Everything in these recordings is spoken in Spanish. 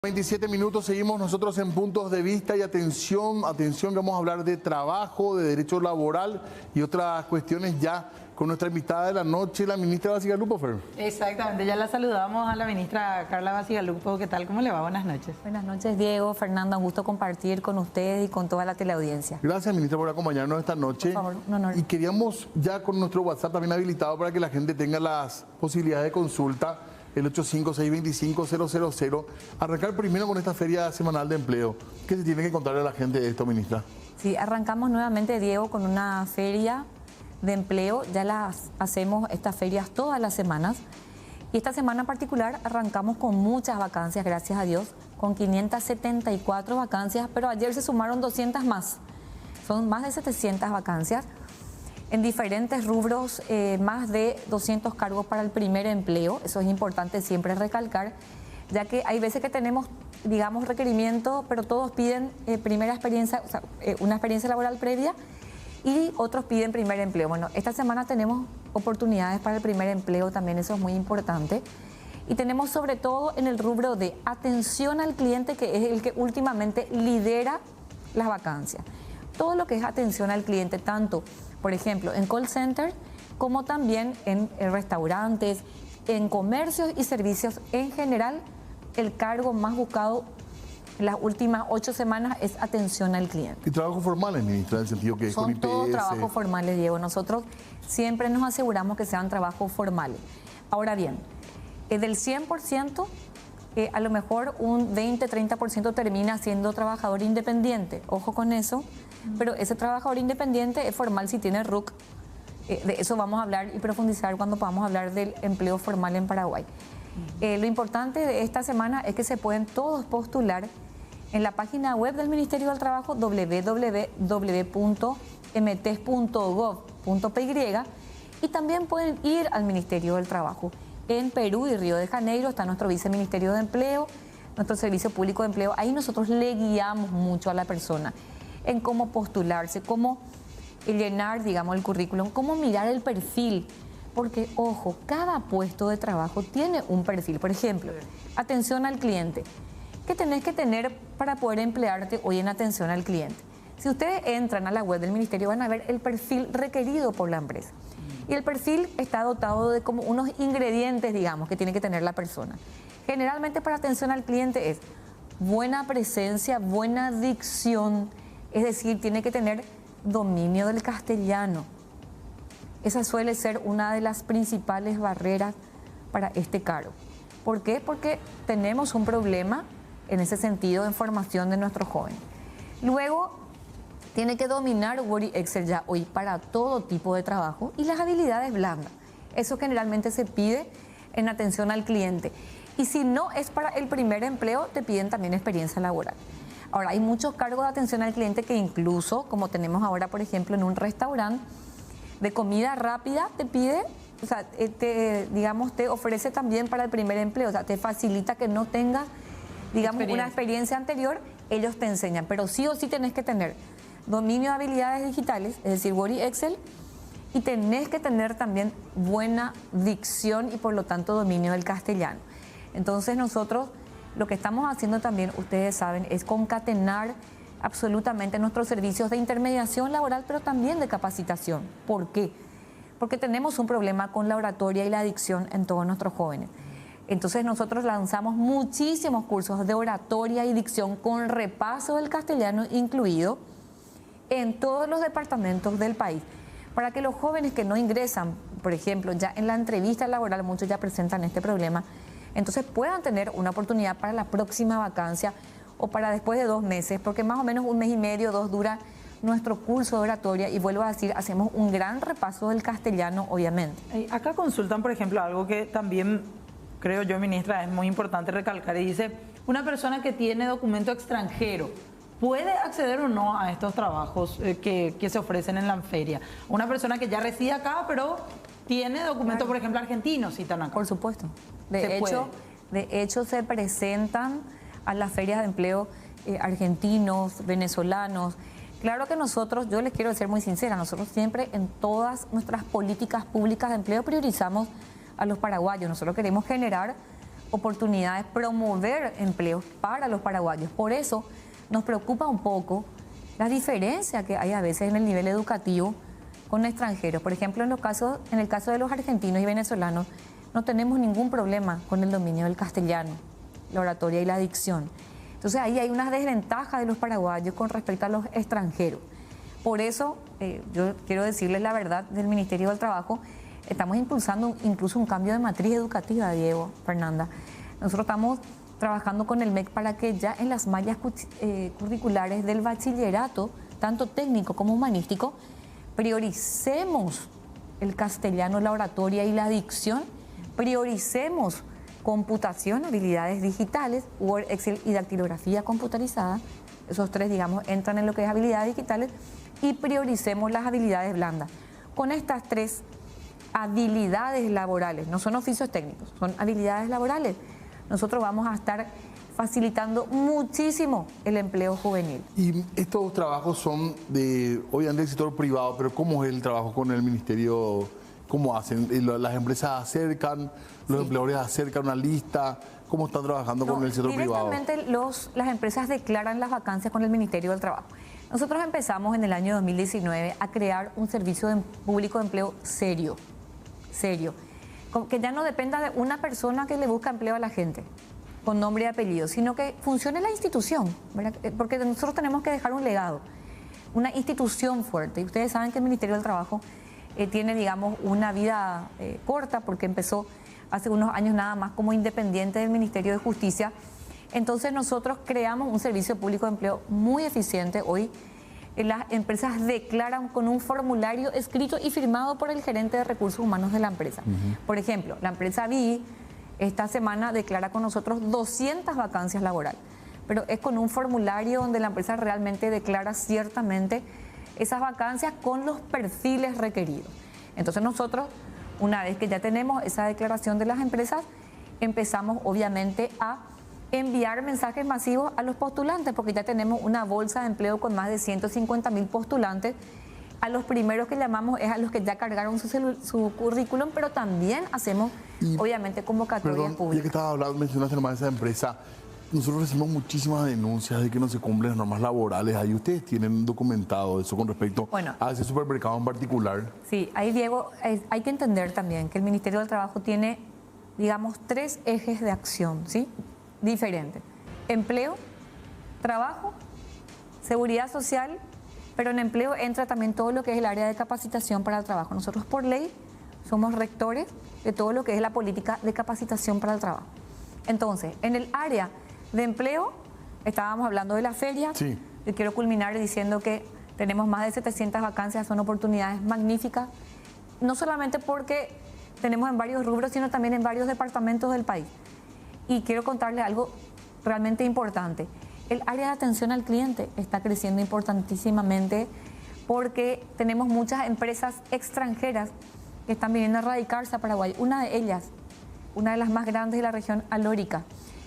27 minutos, seguimos nosotros en Puntos de Vista y atención, que vamos a hablar de trabajo, de derecho laboral y otras cuestiones ya con nuestra invitada de la noche, la ministra Bacigalupo, Fer. Exactamente, ya la saludamos a la ministra Carla Bacigalupo. ¿Qué tal? ¿Cómo le va? Buenas noches. Buenas noches, Diego, Fernanda, un gusto compartir con ustedes y con toda la teleaudiencia. Gracias, ministra, por acompañarnos esta noche. Por favor, un honor. Y queríamos ya con nuestro WhatsApp también habilitado para que la gente tenga las posibilidades de consulta, el 85625-000. Arrancar primero con esta feria semanal de empleo. ¿Qué se tiene que contarle a la gente de esto, ministra? Sí, arrancamos nuevamente, Diego, con una feria de empleo. Ya las hacemos estas ferias todas las semanas. Y esta semana en particular arrancamos con muchas vacancias, gracias a Dios, con 574 vacancias, pero ayer se sumaron 200 más. Son más de 700 vacancias. En diferentes rubros, más de 200 cargos para el primer empleo. Eso es importante siempre recalcar, ya que hay veces que tenemos, digamos, requerimientos, pero todos piden primera experiencia, o sea, una experiencia laboral previa, y otros piden primer empleo. Bueno, esta semana tenemos oportunidades para el primer empleo también, eso es muy importante. Y tenemos sobre todo en el rubro de atención al cliente, que es el que últimamente lidera las vacancias. Todo lo que es atención al cliente, tanto, por ejemplo, en call center, como también en restaurantes, en comercios y servicios en general, el cargo más buscado en las últimas 8 semanas es atención al cliente. ¿Y trabajos formales, ministra, en el sentido que son con IPS? Todos trabajos formales, Diego. Nosotros siempre nos aseguramos que sean trabajos formales. Ahora bien, del 100%, a lo mejor un 20-30% termina siendo trabajador independiente. Ojo con eso. Pero ese trabajador independiente es formal si tiene RUC. De eso vamos a hablar y profundizar cuando podamos hablar del empleo formal en Paraguay. Lo importante de esta semana es que se pueden todos postular en la página web del Ministerio del Trabajo, www.mtes.gov.py, y también pueden ir al Ministerio del Trabajo. En Perú y Río de Janeiro está nuestro Viceministerio de Empleo, nuestro Servicio Público de Empleo. Ahí nosotros le guiamos mucho a la persona en cómo postularse, cómo llenar, digamos, el currículum, cómo mirar el perfil. Porque, ojo, cada puesto de trabajo tiene un perfil. Por ejemplo, atención al cliente. ¿Qué tenés que tener para poder emplearte hoy en atención al cliente? Si ustedes entran a la web del ministerio van a ver el perfil requerido por la empresa. Y el perfil está dotado de como unos ingredientes, digamos, que tiene que tener la persona. Generalmente para atención al cliente es buena presencia, buena dicción, es decir, tiene que tener dominio del castellano. Esa suele ser una de las principales barreras para este cargo. ¿Por qué? Porque tenemos un problema en ese sentido en formación de nuestros jóvenes. Luego, tiene que dominar Word y Excel ya hoy para todo tipo de trabajo y las habilidades blandas. Eso generalmente se pide en atención al cliente. Y si no es para el primer empleo, te piden también experiencia laboral. Ahora, hay muchos cargos de atención al cliente que incluso, como tenemos ahora, por ejemplo, en un restaurante de comida rápida, te pide, o sea, te ofrece también para el primer empleo, o sea, te facilita que no tengas, digamos, una experiencia anterior, ellos te enseñan, pero sí o sí tenés que tener dominio de habilidades digitales, es decir, Word y Excel, y tenés que tener también buena dicción y por lo tanto dominio del castellano. Entonces nosotros lo que estamos haciendo también, ustedes saben, es concatenar absolutamente nuestros servicios de intermediación laboral, pero también de capacitación. ¿Por qué? Porque tenemos un problema con la oratoria y la dicción en todos nuestros jóvenes. Entonces nosotros lanzamos muchísimos cursos de oratoria y dicción con repaso del castellano incluido en todos los departamentos del país, para que los jóvenes que no ingresan, por ejemplo, ya en la entrevista laboral, muchos ya presentan este problema, entonces puedan tener una oportunidad para la próxima vacancia o para después de 2 meses, porque más o menos 1 mes y medio, 2 dura nuestro curso de oratoria y vuelvo a decir, hacemos un gran repaso del castellano, obviamente. Acá consultan, por ejemplo, algo que también creo yo, ministra, es muy importante recalcar y dice, una persona que tiene documento extranjero, ¿puede acceder o no a estos trabajos que se ofrecen en la feria? Una persona que ya reside acá, pero tiene documento, por ejemplo, argentino, citan acá. Por supuesto. De hecho, se presentan a las ferias de empleo argentinos, venezolanos. Claro que nosotros, yo les quiero ser muy sincera, nosotros siempre en todas nuestras políticas públicas de empleo priorizamos a los paraguayos. Nosotros queremos generar oportunidades, promover empleos para los paraguayos. Por eso nos preocupa un poco la diferencia que hay a veces en el nivel educativo con extranjeros. Por ejemplo, en el caso de los argentinos y venezolanos, no tenemos ningún problema con el dominio del castellano, la oratoria y la dicción. Entonces ahí hay una desventaja de los paraguayos con respecto a los extranjeros. Por eso, yo quiero decirles la verdad, del Ministerio del Trabajo, estamos impulsando incluso un cambio de matriz educativa, Diego, Fernanda. Nosotros estamos trabajando con el MEC para que ya en las mallas curriculares del bachillerato, tanto técnico como humanístico, prioricemos el castellano, la oratoria y la dicción, prioricemos computación, habilidades digitales, Word, Excel y dactilografía computarizada. Esos tres, digamos, entran en lo que es habilidades digitales, y prioricemos las habilidades blandas. Con estas tres habilidades laborales, no son oficios técnicos, son habilidades laborales, nosotros vamos a estar facilitando muchísimo el empleo juvenil. Y estos trabajos son obviamente del sector privado, pero ¿cómo es el trabajo con el ministerio? ¿Cómo hacen? ¿Las empresas acercan, los empleadores acercan una lista? ¿Cómo están trabajando con el sector privado? Directamente las empresas declaran las vacancias con el Ministerio del Trabajo. Nosotros empezamos en el año 2019 a crear un servicio público de empleo serio, que ya no dependa de una persona que le busca empleo a la gente, con nombre y apellido, sino que funcione la institución, ¿verdad? Porque nosotros tenemos que dejar un legado, una institución fuerte. Y ustedes saben que el Ministerio del Trabajo tiene, digamos, una vida corta, porque empezó hace unos años nada más como independiente del Ministerio de Justicia. Entonces nosotros creamos un servicio público de empleo muy eficiente. Hoy las empresas declaran con un formulario escrito y firmado por el gerente de recursos humanos de la empresa. Por ejemplo, la empresa BI esta semana declara con nosotros 200 vacancias laborales, pero es con un formulario donde la empresa realmente declara ciertamente esas vacancias con los perfiles requeridos. Entonces nosotros, una vez que ya tenemos esa declaración de las empresas, empezamos obviamente a enviar mensajes masivos a los postulantes, porque ya tenemos una bolsa de empleo con más de 150.000 postulantes. A los primeros que llamamos es a los que ya cargaron su currículum, pero también hacemos obviamente convocatorias públicas. Ya que estabas hablando, mencionaste nomás esa empresa, nosotros recibimos muchísimas denuncias de que no se cumplen las normas laborales. Ahí ustedes tienen documentado eso con respecto a ese supermercado en particular. Sí, ahí, Diego, hay que entender también que el Ministerio del Trabajo tiene, digamos, 3 ejes de acción, ¿sí? Diferentes: empleo, trabajo, seguridad social, pero en empleo entra también todo lo que es el área de capacitación para el trabajo. Nosotros por ley somos rectores de todo lo que es la política de capacitación para el trabajo. Entonces, en el área de empleo, estábamos hablando de la feria. Sí. Yo quiero culminar diciendo que tenemos más de 700 vacancias, son oportunidades magníficas, no solamente porque tenemos en varios rubros, sino también en varios departamentos del país. Y quiero contarles algo realmente importante. El área de atención al cliente está creciendo importantísimamente, porque tenemos muchas empresas extranjeras que están viniendo a radicarse a Paraguay. Una de ellas, una de las más grandes de la región, Alórica,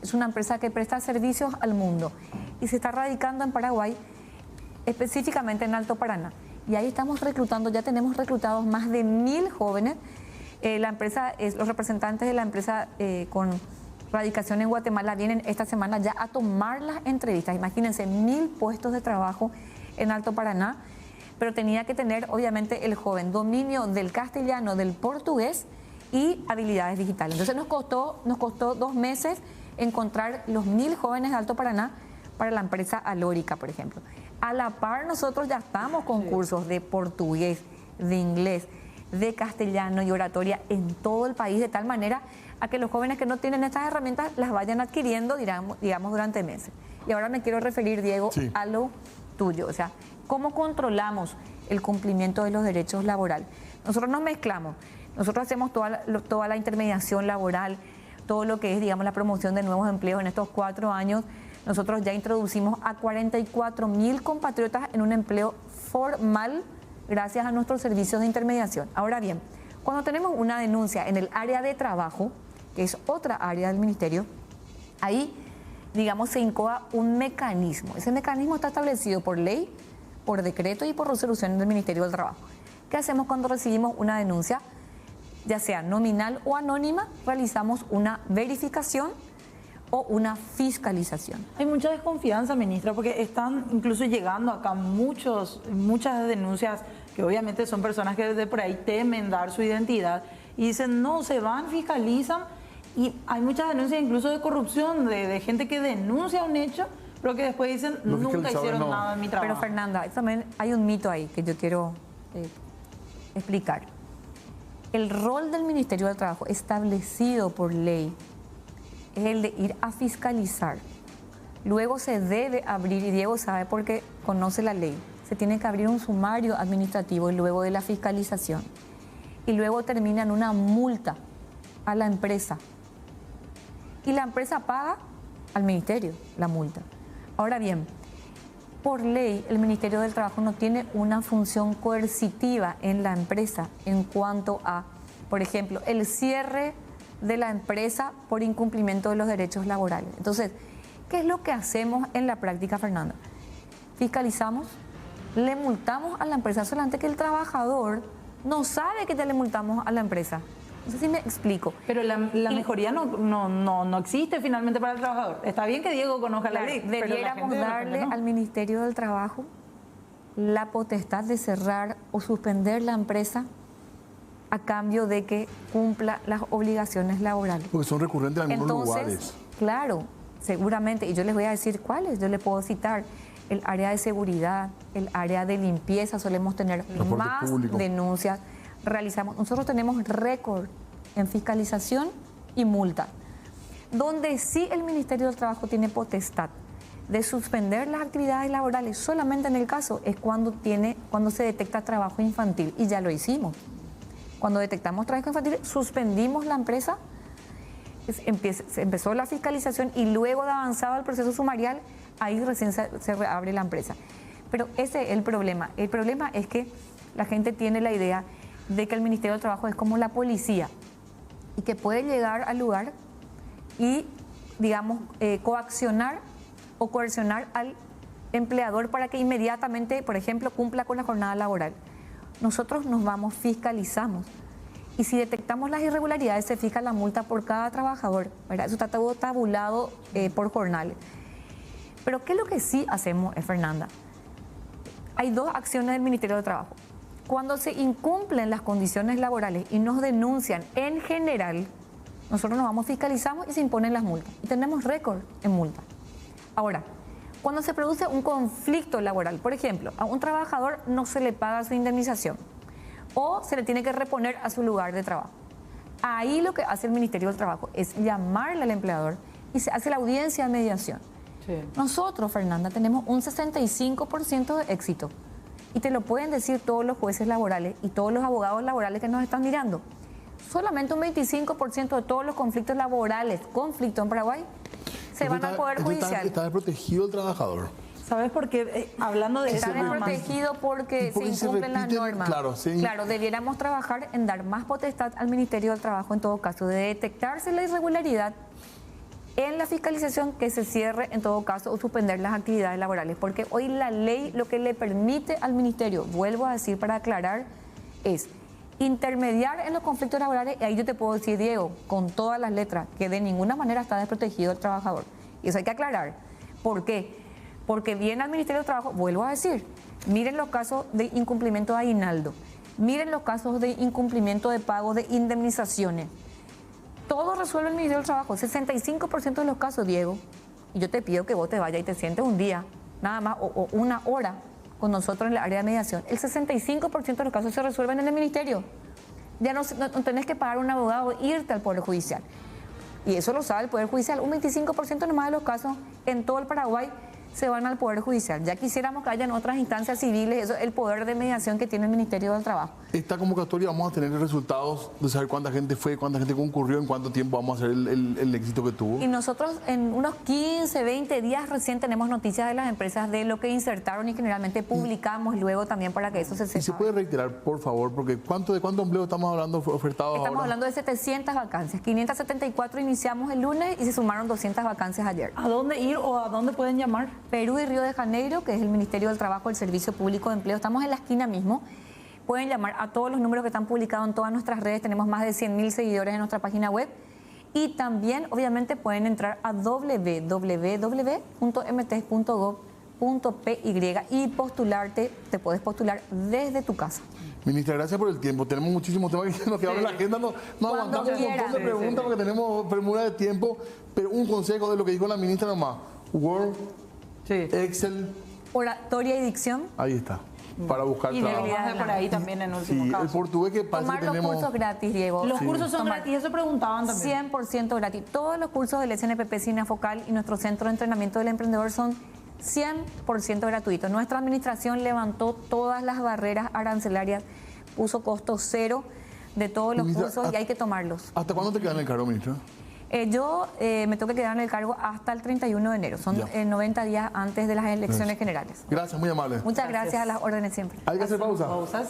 es una empresa que presta servicios al mundo y se está radicando en Paraguay, específicamente en Alto Paraná. Y ahí estamos reclutando, ya tenemos reclutados más de 1.000 jóvenes. Los representantes de la empresa con radicación en Guatemala vienen esta semana ya a tomar las entrevistas. Imagínense, 1.000 puestos de trabajo en Alto Paraná, pero tenía que tener obviamente el joven dominio del castellano, del portugués y habilidades digitales. Entonces nos costó 2 meses encontrar los 1.000 jóvenes de Alto Paraná para la empresa Alórica, por ejemplo. A la par, nosotros ya estamos con cursos de portugués, de inglés, de castellano y oratoria en todo el país, de tal manera a que los jóvenes que no tienen estas herramientas las vayan adquiriendo, digamos, durante meses. Y ahora me quiero referir, Diego, a lo tuyo. O sea, ¿cómo controlamos el cumplimiento de los derechos laborales? Nosotros nos mezclamos. Nosotros hacemos toda la intermediación laboral, todo lo que es, digamos, la promoción de nuevos empleos. En estos 4 años, nosotros ya introducimos a 44.000 compatriotas en un empleo formal gracias a nuestros servicios de intermediación. Ahora bien, cuando tenemos una denuncia en el área de trabajo, que es otra área del ministerio, ahí, digamos, se incoa un mecanismo. Ese mecanismo está establecido por ley, por decreto y por resolución del Ministerio del Trabajo. ¿Qué hacemos cuando recibimos una denuncia? ya sea nominal o anónima, realizamos una verificación o una fiscalización. Hay mucha desconfianza, ministra, porque están incluso llegando acá muchas denuncias que obviamente son personas que de por ahí temen dar su identidad y dicen, no, se van, fiscalizan, y hay muchas denuncias incluso de corrupción, de gente que denuncia un hecho, pero que después dicen, Los nunca fiscalizadores hicieron no. nada en mi trabajo. Pero Fernanda, también hay un mito ahí que yo quiero explicar. El rol del Ministerio del Trabajo establecido por ley es el de ir a fiscalizar. Luego se debe abrir, y Diego sabe porque conoce la ley, se tiene que abrir un sumario administrativo y luego de la fiscalización. Y luego termina en una multa a la empresa. Y la empresa paga al ministerio la multa. Ahora bien, por ley, el Ministerio del Trabajo no tiene una función coercitiva en la empresa en cuanto a, por ejemplo, el cierre de la empresa por incumplimiento de los derechos laborales. Entonces, ¿qué es lo que hacemos en la práctica, Fernanda? Fiscalizamos, le multamos a la empresa, solamente que el trabajador no sabe que ya le multamos a la empresa. No sé si me explico. Pero la mejoría no existe finalmente para el trabajador. Está bien que Diego conozca la ley, pero la Debiéramos gente de darle repente no. al Ministerio del Trabajo la potestad de cerrar o suspender la empresa a cambio de que cumpla las obligaciones laborales. Porque son recurrentes en algunos lugares. Claro, seguramente, y yo les voy a decir cuáles, yo les puedo citar el área de seguridad, el área de limpieza, solemos tener Transporte más público. denuncias, nosotros tenemos récord en fiscalización y multa, donde sí el Ministerio del Trabajo tiene potestad de suspender las actividades laborales, solamente en el caso es cuando se detecta trabajo infantil, y ya lo hicimos. Cuando detectamos trabajo infantil, suspendimos la empresa, se empezó la fiscalización y luego de avanzado el proceso sumarial, ahí recién se reabre la empresa. Pero ese es el problema. El problema es que la gente tiene la idea de que el Ministerio del Trabajo es como la policía y que puede llegar al lugar y, digamos, coaccionar o coercionar al empleador para que inmediatamente, por ejemplo, cumpla con la jornada laboral. Nosotros nos vamos, fiscalizamos, y si detectamos las irregularidades se fija la multa por cada trabajador, ¿verdad? Eso está todo tabulado por jornal. Pero ¿qué es lo que sí hacemos, Fernanda? Hay dos acciones del Ministerio del Trabajo. Cuando se incumplen las condiciones laborales y nos denuncian en general, nosotros nos vamos, fiscalizamos y se imponen las multas. Y tenemos récord en multas. Ahora, cuando se produce un conflicto laboral, por ejemplo, a un trabajador no se le paga su indemnización o se le tiene que reponer a su lugar de trabajo. Ahí lo que hace el Ministerio del Trabajo es llamarle al empleador y se hace la audiencia de mediación. Sí. Nosotros, Fernanda, tenemos un 65% de éxito. Y te lo pueden decir todos los jueces laborales y todos los abogados laborales que nos están mirando. Solamente un 25% de todos los conflictos laborales, conflicto en Paraguay, se van al Poder Judicial. Está desprotegido el trabajador. ¿Sabes por qué? Hablando de Está ese tema, desprotegido porque se incumplen las normas. Claro, sí. Claro, debiéramos trabajar en dar más potestad al Ministerio del Trabajo en todo caso, de detectarse la irregularidad en la fiscalización, que se cierre en todo caso o suspender las actividades laborales, porque hoy la ley lo que le permite al Ministerio, vuelvo a decir para aclarar, es intermediar en los conflictos laborales, y ahí yo te puedo decir, Diego, con todas las letras, que de ninguna manera está desprotegido el trabajador. Y eso hay que aclarar. ¿Por qué? Porque viene al Ministerio del Trabajo, vuelvo a decir, miren los casos de incumplimiento de aguinaldo, miren los casos de incumplimiento de pago de indemnizaciones. Todo resuelve el Ministerio del Trabajo, 65% de los casos, Diego. Y yo te pido que vos te vayas y te sientes un día, nada más, o una hora con nosotros en el área de mediación. El 65% de los casos se resuelven en el Ministerio. Ya no tenés que pagar un abogado e irte al Poder Judicial. Y eso lo sabe el Poder Judicial. Un 25% nomás de los casos en todo el Paraguay se van al Poder Judicial. Ya quisiéramos que haya en otras instancias civiles, eso es el poder de mediación que tiene el Ministerio del Trabajo. Esta convocatoria vamos a tener resultados de saber cuánta gente fue, cuánta gente concurrió, en cuánto tiempo vamos a hacer el éxito que tuvo. Y nosotros en unos 15, 20 días recién tenemos noticias de las empresas de lo que insertaron y generalmente publicamos luego también para que eso se sepa. ¿Y se puede reiterar, por favor? Porque de cuánto empleo estamos hablando ofertados ahora? Estamos hablando de 700 vacancias. 574 iniciamos el lunes y se sumaron 200 vacancias ayer. ¿a dónde ir o a dónde pueden llamar? Perú y Río de Janeiro, que es el Ministerio del Trabajo, el Servicio Público de Empleo. Estamos en la esquina mismo. pueden llamar a todos los números que están publicados en todas nuestras redes. Tenemos más de 100.000 seguidores en nuestra página web. Y también, obviamente, pueden entrar a www.mtes.gov.py y postularte. Te puedes postular desde tu casa. Ministra, gracias por el tiempo. Tenemos muchísimos temas que nos quedaron en la agenda. No aguantamos un montón de preguntas porque tenemos premura de tiempo. Pero un consejo de lo que dijo la ministra nomás. Word, Excel. Oratoria y dicción. Ahí está. Para buscar Y trabajo. deberías de por ahí también en último Sí, caso. el portugués que pasa Tomar que los tenemos. cursos gratis, Diego. Los cursos son Tomar. gratis, eso preguntaban también. 100% gratis. Todos los cursos del SNPP Sinafocal y nuestro centro de entrenamiento del emprendedor son 100% gratuitos. Nuestra administración levantó todas las barreras arancelarias, puso costo cero de todos los Ministra, cursos y hay que tomarlos. ¿Hasta cuándo te quedan en el cargo, ministra? Yo me tengo que quedar en el cargo hasta el 31 de enero. Son Ya. 90 días antes de las elecciones generales. Gracias, muy amable. Muchas gracias a las órdenes siempre. Hay que hacer pausa. Pausas.